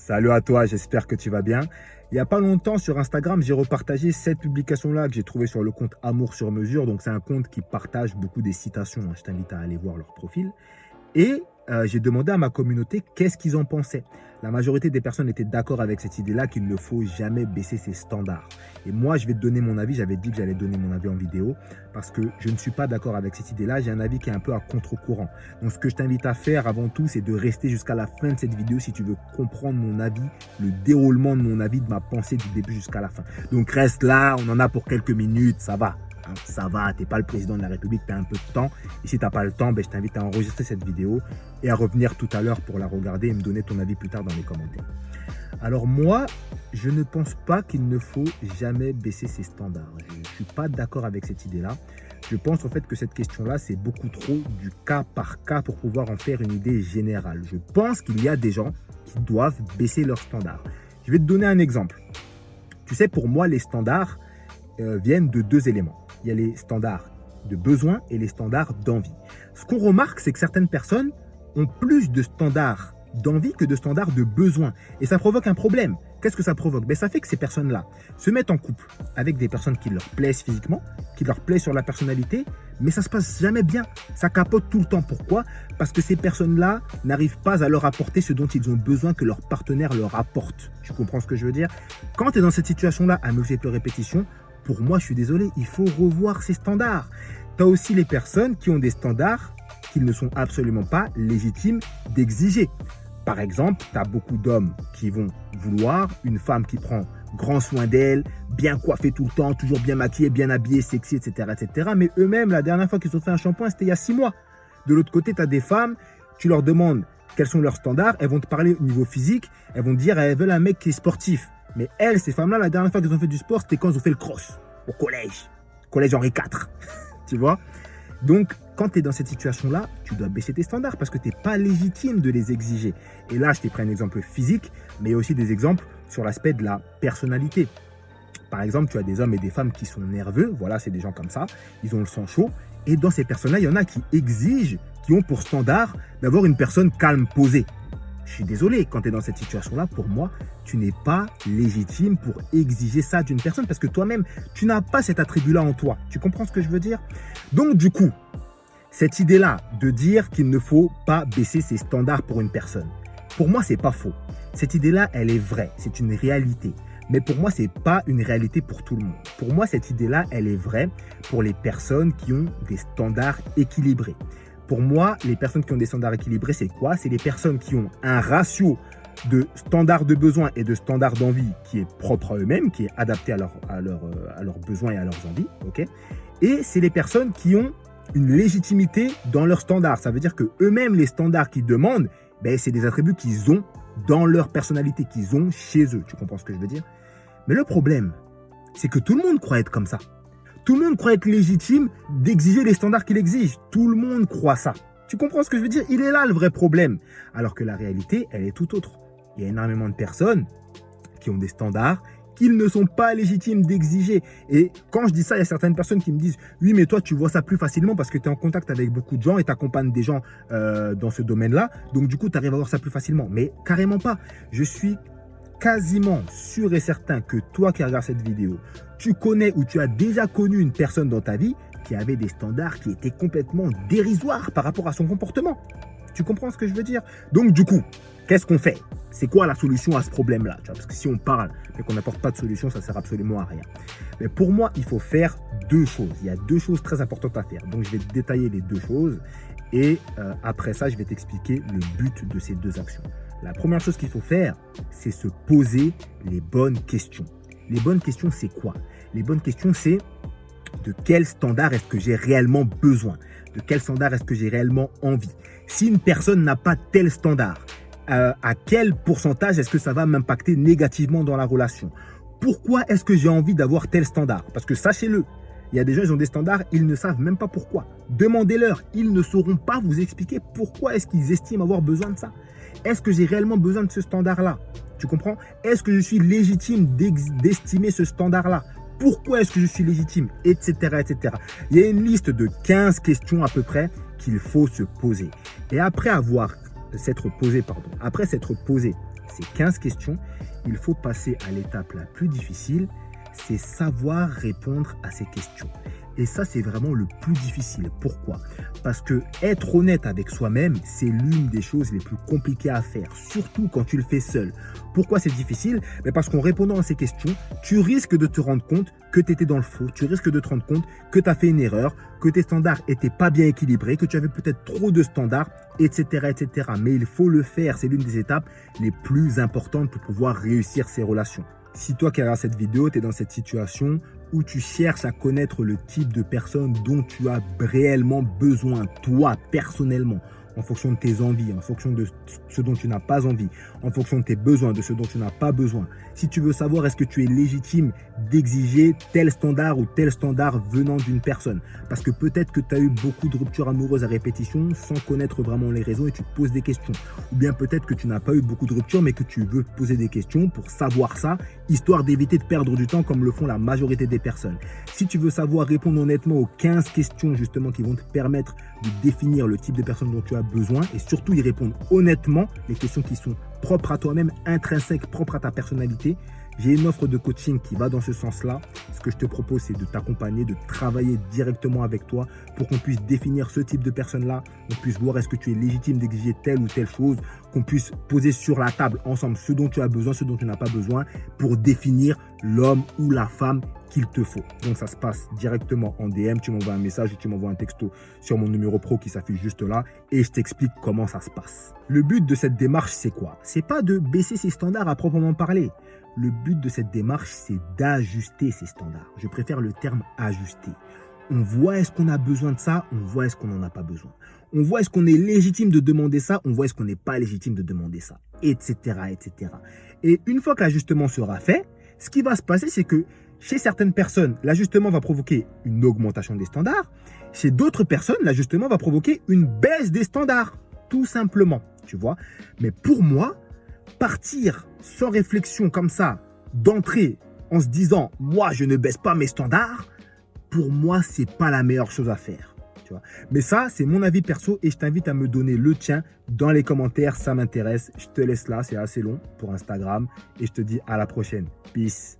Salut à toi, j'espère que tu vas bien. Il n'y a pas longtemps sur Instagram, j'ai repartagé cette publication-là que j'ai trouvée sur le compte Amour sur mesure. Donc c'est un compte qui partage beaucoup des citations, hein. Je t'invite à aller voir leur profil. Et j'ai demandé à ma communauté qu'est-ce qu'ils en pensaient. La majorité des personnes étaient d'accord avec cette idée-là qu'il ne faut jamais baisser ses standards. Et moi, je vais te donner mon avis. J'avais dit que j'allais donner mon avis en vidéo parce que je ne suis pas d'accord avec cette idée-là. J'ai un avis qui est un peu à contre-courant. Donc, ce que je t'invite à faire avant tout, c'est de rester jusqu'à la fin de cette vidéo si tu veux comprendre mon avis, le déroulement de mon avis, de ma pensée du début jusqu'à la fin. Donc, reste là. On en a pour quelques minutes. Ça va. Ça va, tu n'es pas le président de la République, tu as un peu de temps. Et si tu n'as pas le temps, je t'invite à enregistrer cette vidéo et à revenir tout à l'heure pour la regarder et me donner ton avis plus tard dans les commentaires. Alors moi, je ne pense pas qu'il ne faut jamais baisser ses standards. Je ne suis pas d'accord avec cette idée-là. Je pense en fait que cette question-là, c'est beaucoup trop du cas par cas pour pouvoir en faire une idée générale. Je pense qu'il y a des gens qui doivent baisser leurs standards. Je vais te donner un exemple. Tu sais, pour moi, les standards viennent de deux éléments. Il y a les standards de besoin et les standards d'envie. Ce qu'on remarque, c'est que certaines personnes ont plus de standards d'envie que de standards de besoin. Et ça provoque un problème. Qu'est-ce que ça provoque? Ça fait que ces personnes-là se mettent en couple avec des personnes qui leur plaisent physiquement, qui leur plaisent sur la personnalité, mais ça ne se passe jamais bien. Ça capote tout le temps. Pourquoi? Parce que ces personnes-là n'arrivent pas à leur apporter ce dont ils ont besoin que leur partenaire leur apporte. Tu comprends ce que je veux dire? Quand tu es dans cette situation-là, à multiples répétitions, pour moi, je suis désolé, il faut revoir ces standards. Tu as aussi les personnes qui ont des standards qu'ils ne sont absolument pas légitimes d'exiger. Par exemple, tu as beaucoup d'hommes qui vont vouloir une femme qui prend grand soin d'elle, bien coiffée tout le temps, toujours bien maquillée, bien habillée, sexy, etc. etc. Mais eux-mêmes, la dernière fois qu'ils se sont fait un shampoing, c'était il y a 6 mois. De l'autre côté, tu as des femmes, tu leur demandes quels sont leurs standards, elles vont te parler au niveau physique, elles vont te dire qu'elles veulent un mec qui est sportif. Mais elles, ces femmes-là, la dernière fois qu'elles ont fait du sport, c'était quand elles ont fait le cross, au collège Henri IV, tu vois. Donc, quand tu es dans cette situation-là, tu dois baisser tes standards parce que tu n'es pas légitime de les exiger. Et là, je t'ai pris un exemple physique, mais il y a aussi des exemples sur l'aspect de la personnalité. Par exemple, tu as des hommes et des femmes qui sont nerveux, voilà, c'est des gens comme ça, ils ont le sang chaud. Et dans ces personnes-là, il y en a qui exigent, qui ont pour standard d'avoir une personne calme, posée. Je suis désolé, quand tu es dans cette situation-là, pour moi, tu n'es pas légitime pour exiger ça d'une personne parce que toi-même, tu n'as pas cet attribut-là en toi. Tu comprends ce que je veux dire? Donc, du coup, cette idée-là de dire qu'il ne faut pas baisser ses standards pour une personne, pour moi, c'est pas faux. Cette idée-là, elle est vraie, c'est une réalité. Mais pour moi, ce n'est pas une réalité pour tout le monde. Pour moi, cette idée-là, elle est vraie pour les personnes qui ont des standards équilibrés. Pour moi, les personnes qui ont des standards équilibrés, c'est quoi? C'est les personnes qui ont un ratio de standards de besoin et de standards d'envie qui est propre à eux-mêmes, qui est adapté à leurs besoins et à leurs envies. Okay, et c'est les personnes qui ont une légitimité dans leurs standards. Ça veut dire qu'eux-mêmes, les standards qu'ils demandent, c'est des attributs qu'ils ont dans leur personnalité, qu'ils ont chez eux. Tu comprends ce que je veux dire? Mais le problème, c'est que tout le monde croit être comme ça. Tout le monde croit être légitime d'exiger les standards qu'il exige. Tout le monde croit ça. Tu comprends ce que je veux dire? Il est là le vrai problème. Alors que la réalité, elle est tout autre. Il y a énormément de personnes qui ont des standards qu'ils ne sont pas légitimes d'exiger. Et quand je dis ça, il y a certaines personnes qui me disent « Oui, mais toi, tu vois ça plus facilement parce que tu es en contact avec beaucoup de gens et tu accompagnes des gens dans ce domaine-là. Donc, du coup, tu arrives à voir ça plus facilement. » Mais carrément pas. Je suis quasiment sûr et certain que toi qui regardes cette vidéo, tu connais ou tu as déjà connu une personne dans ta vie qui avait des standards qui étaient complètement dérisoires par rapport à son comportement. Tu comprends ce que je veux dire? Donc du coup, qu'est-ce qu'on fait? C'est quoi la solution à ce problème-là? Parce que si on parle et qu'on n'apporte pas de solution, ça ne sert absolument à rien. Mais pour moi, il faut faire deux choses. Il y a deux choses très importantes à faire. Donc je vais te détailler les deux choses et après ça, je vais t'expliquer le but de ces deux actions. La première chose qu'il faut faire, c'est se poser les bonnes questions. Les bonnes questions, c'est quoi? Les bonnes questions, c'est de quel standard est-ce que j'ai réellement besoin? De quel standard est-ce que j'ai réellement envie? Si une personne n'a pas tel standard, à quel pourcentage est-ce que ça va m'impacter négativement dans la relation? Pourquoi est-ce que j'ai envie d'avoir tel standard? Parce que sachez-le, il y a des gens, ils ont des standards, ils ne savent même pas pourquoi. Demandez-leur, ils ne sauront pas vous expliquer pourquoi est-ce qu'ils estiment avoir besoin de ça. Est-ce que j'ai réellement besoin de ce standard-là? Tu comprends? Est-ce que je suis légitime d'estimer ce standard-là? Pourquoi est-ce que je suis légitime? Etc., etc. Il y a une liste de 15 questions à peu près qu'il faut se poser. Et après s'être posé ces 15 questions, il faut passer à l'étape la plus difficile, c'est savoir répondre à ces questions. Et ça, c'est vraiment le plus difficile. Pourquoi? Parce que être honnête avec soi-même, c'est l'une des choses les plus compliquées à faire, surtout quand tu le fais seul. Pourquoi c'est difficile? Parce qu'en répondant à ces questions, tu risques de te rendre compte que tu étais dans le faux, tu risques de te rendre compte que tu as fait une erreur, que tes standards n'étaient pas bien équilibrés, que tu avais peut-être trop de standards, etc., etc. Mais il faut le faire, c'est l'une des étapes les plus importantes pour pouvoir réussir ces relations. Si toi qui regardes cette vidéo, tu es dans cette situation où tu cherches à connaître le type de personne dont tu as réellement besoin, toi, personnellement, en fonction de tes envies, en fonction de ce dont tu n'as pas envie, en fonction de tes besoins, de ce dont tu n'as pas besoin. Si tu veux savoir est-ce que tu es légitime d'exiger tel standard ou tel standard venant d'une personne, parce que peut-être que tu as eu beaucoup de ruptures amoureuses à répétition sans connaître vraiment les raisons et tu te poses des questions. Ou bien peut-être que tu n'as pas eu beaucoup de ruptures mais que tu veux te poser des questions pour savoir ça, histoire d'éviter de perdre du temps comme le font la majorité des personnes. Si tu veux savoir répondre honnêtement aux 15 questions justement qui vont te permettre de définir le type de personne dont tu as besoin et surtout y répondre honnêtement, les questions qui sont propres à toi-même, intrinsèques, propres à ta personnalité, j'ai une offre de coaching qui va dans ce sens-là. Ce que je te propose, c'est de t'accompagner, de travailler directement avec toi pour qu'on puisse définir ce type de personne-là, on puisse voir est-ce que tu es légitime d'exiger telle ou telle chose, qu'on puisse poser sur la table ensemble ce dont tu as besoin, ce dont tu n'as pas besoin pour définir l'homme ou la femme qu'il te faut. Donc ça se passe directement en DM, tu m'envoies un message ou tu m'envoies un texto sur mon numéro pro qui s'affiche juste là et je t'explique comment ça se passe. Le but de cette démarche, c'est quoi? C'est pas de baisser ses standards à proprement parler. Le but de cette démarche, c'est d'ajuster ses standards. Je préfère le terme ajuster. On voit est-ce qu'on a besoin de ça, on voit est-ce qu'on n'en a pas besoin. On voit est-ce qu'on est légitime de demander ça, on voit est-ce qu'on n'est pas légitime de demander ça, etc., etc. Et une fois que l'ajustement sera fait, ce qui va se passer, c'est que chez certaines personnes, l'ajustement va provoquer une augmentation des standards. Chez d'autres personnes, l'ajustement va provoquer une baisse des standards, tout simplement, tu vois. Mais pour moi, partir sans réflexion comme ça, d'entrée, en se disant « moi, je ne baisse pas mes standards », pour moi, c'est pas la meilleure chose à faire. Tu vois. Mais ça, c'est mon avis perso et je t'invite à me donner le tien dans les commentaires, ça m'intéresse. Je te laisse là, c'est assez long pour Instagram et je te dis à la prochaine. Peace.